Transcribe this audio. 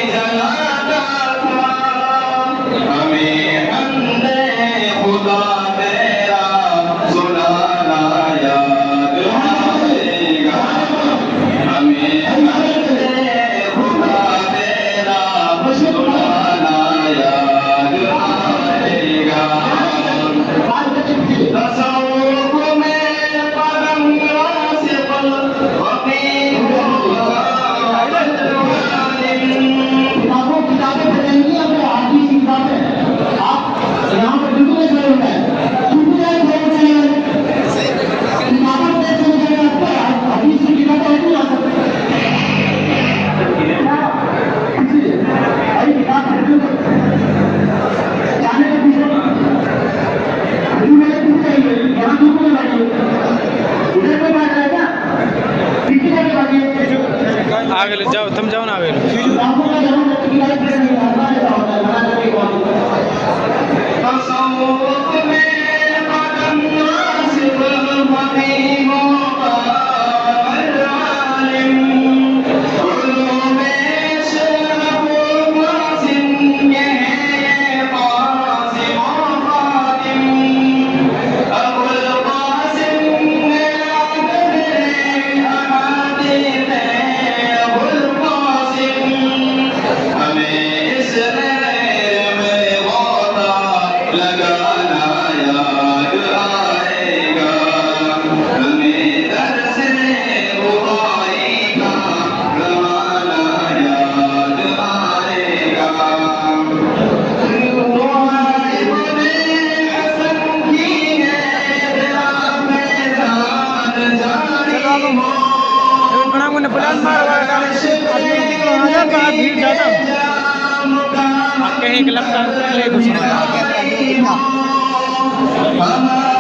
जलाता था हमें बंदे खुदा तेरा सुनाना याद आएगा हमें बंदे खुदा तेरा सुनाना याद आएगा तसव्वुफ में कदम रासिख फकीह किताबें पढ़ेंगी या फिर आदि की किताबें आप यहाँ पर बिल्कुल नहीं पढ़ोगे किताबें देखते हैं हदीस की किताबें नहीं आ सकती भाई किताब जाने के पीछे मेरे पीछे यहाँ बिल्कुल नहीं इधर पे बात है क्या पीछे जाके बाकी आगे जाओ तुम जाओ ना आगे तसव्वुफ में कदम रासिख फकीह आलिम उलूम शरफ वासिम ये कासिम खातिम अबुल कासिम अहादीथ अबुल कासिम हमें इस नहर में गोता लगाना याद आएगा हमें दर्स बुखारी का ज़माना याद आएगा इब्ने हसन की है मैदान जारी हो प्लान मारो भीड़ ज़्यादा कहीं क्लब का ले दूसरा हमारा